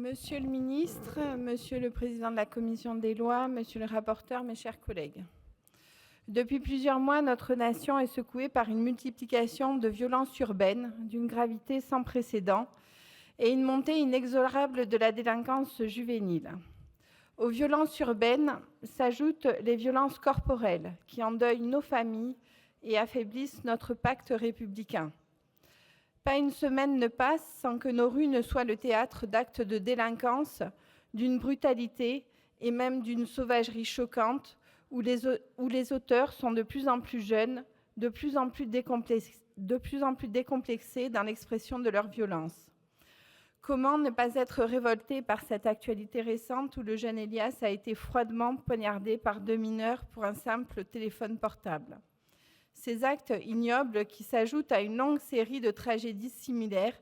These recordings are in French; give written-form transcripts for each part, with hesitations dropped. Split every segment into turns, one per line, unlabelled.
Monsieur le ministre, Monsieur le président de la commission des lois, Monsieur le rapporteur, mes chers collègues. Depuis plusieurs mois, notre nation est secouée par une multiplication de violences urbaines d'une gravité sans précédent et une montée inexorable de la délinquance juvénile. Aux violences urbaines s'ajoutent les violences corporelles qui endeuillent nos familles et affaiblissent notre pacte républicain. Pas une semaine ne passe sans que nos rues ne soient le théâtre d'actes de délinquance, d'une brutalité et même d'une sauvagerie choquante, où les auteurs sont de plus en plus jeunes, de plus en plus décomplexés dans l'expression de leur violence. Comment ne pas être révolté par cette actualité récente où le jeune Elias a été froidement poignardé par 2 mineurs pour un simple téléphone portable? Ces actes ignobles qui s'ajoutent à une longue série de tragédies similaires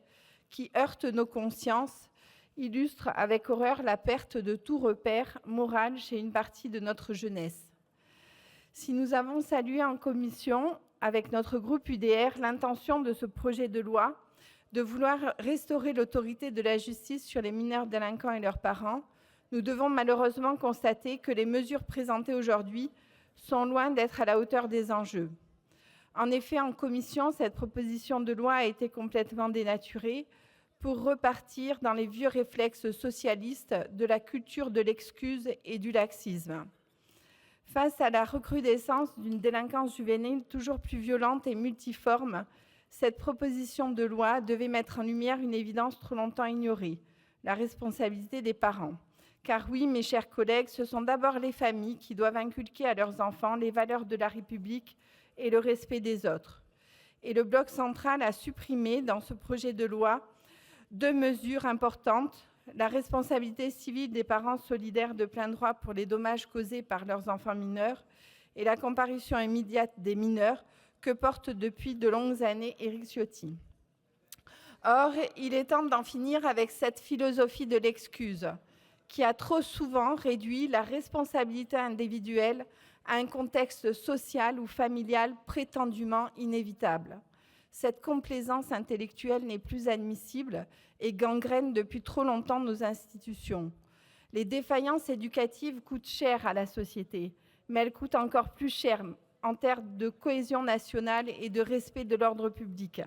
qui heurtent nos consciences illustrent avec horreur la perte de tout repère moral chez une partie de notre jeunesse. Si nous avons salué en commission, avec notre groupe UDR, l'intention de ce projet de loi de vouloir restaurer l'autorité de la justice sur les mineurs délinquants et leurs parents, nous devons malheureusement constater que les mesures présentées aujourd'hui sont loin d'être à la hauteur des enjeux. En effet, en commission, cette proposition de loi a été complètement dénaturée pour repartir dans les vieux réflexes socialistes de la culture de l'excuse et du laxisme. Face à la recrudescence d'une délinquance juvénile toujours plus violente et multiforme, cette proposition de loi devait mettre en lumière une évidence trop longtemps ignorée, la responsabilité des parents. Car oui, mes chers collègues, ce sont d'abord les familles qui doivent inculquer à leurs enfants les valeurs de la République et le respect des autres. Et le bloc central a supprimé dans ce projet de loi 2 mesures importantes, la responsabilité civile des parents solidaires de plein droit pour les dommages causés par leurs enfants mineurs et la comparution immédiate des mineurs que porte depuis de longues années Éric Ciotti. Or, il est temps d'en finir avec cette philosophie de l'excuse qui a trop souvent réduit la responsabilité individuelle à un contexte social ou familial prétendument inévitable. Cette complaisance intellectuelle n'est plus admissible et gangrène depuis trop longtemps nos institutions. Les défaillances éducatives coûtent cher à la société, mais elles coûtent encore plus cher en termes de cohésion nationale et de respect de l'ordre public.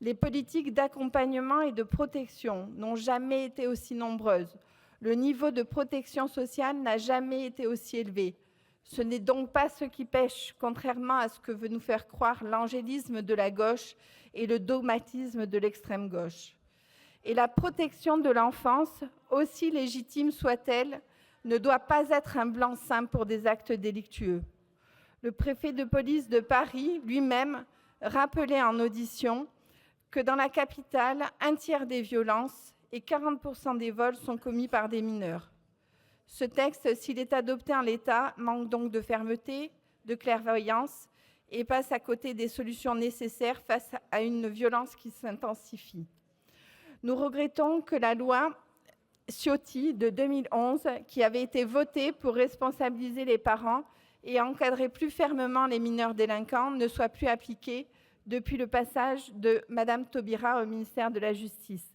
Les politiques d'accompagnement et de protection n'ont jamais été aussi nombreuses. Le niveau de protection sociale n'a jamais été aussi élevé. Ce n'est donc pas ce qui pêche, contrairement à ce que veut nous faire croire l'angélisme de la gauche et le dogmatisme de l'extrême gauche. Et la protection de l'enfance, aussi légitime soit-elle, ne doit pas être un blanc-seing pour des actes délictueux. Le préfet de police de Paris, lui-même, rappelait en audition que dans la capitale, 1/3 des violences et 40% des vols sont commis par des mineurs. Ce texte, s'il est adopté en l'état, manque donc de fermeté, de clairvoyance et passe à côté des solutions nécessaires face à une violence qui s'intensifie. Nous regrettons que la loi Ciotti de 2011, qui avait été votée pour responsabiliser les parents et encadrer plus fermement les mineurs délinquants, ne soit plus appliquée depuis le passage de Madame Taubira au ministère de la Justice.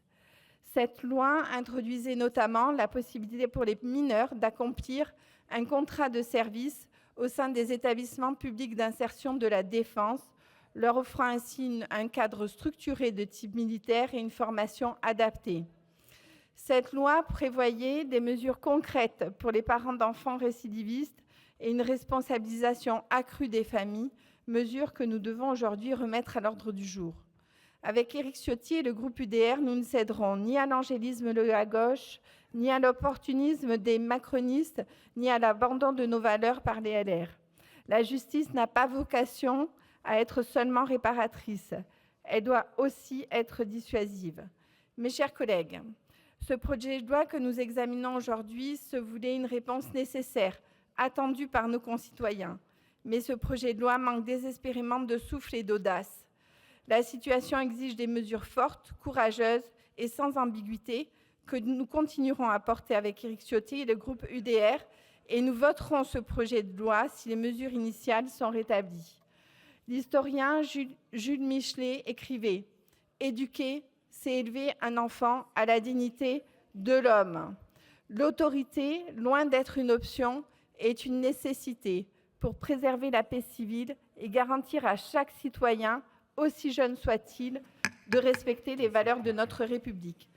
Cette loi introduisait notamment la possibilité pour les mineurs d'accomplir un contrat de service au sein des établissements publics d'insertion de la défense, leur offrant ainsi un cadre structuré de type militaire et une formation adaptée. Cette loi prévoyait des mesures concrètes pour les parents d'enfants récidivistes et une responsabilisation accrue des familles, mesures que nous devons aujourd'hui remettre à l'ordre du jour. Avec Éric Ciotti et le groupe UDR, nous ne céderons ni à l'angélisme de la gauche, ni à l'opportunisme des macronistes, ni à l'abandon de nos valeurs par les LR. La justice n'a pas vocation à être seulement réparatrice. Elle doit aussi être dissuasive. Mes chers collègues, ce projet de loi que nous examinons aujourd'hui se voulait une réponse nécessaire, attendue par nos concitoyens. Mais ce projet de loi manque désespérément de souffle et d'audace. La situation exige des mesures fortes, courageuses et sans ambiguïté que nous continuerons à porter avec Éric Ciotti et le groupe UDR, et nous voterons ce projet de loi si les mesures initiales sont rétablies. L'historien Jules Michelet écrivait « Éduquer, c'est élever un enfant à la dignité de l'homme. L'autorité, loin d'être une option, est une nécessité pour préserver la paix civile et garantir à chaque citoyen, aussi jeune soit-il, de respecter les valeurs de notre République.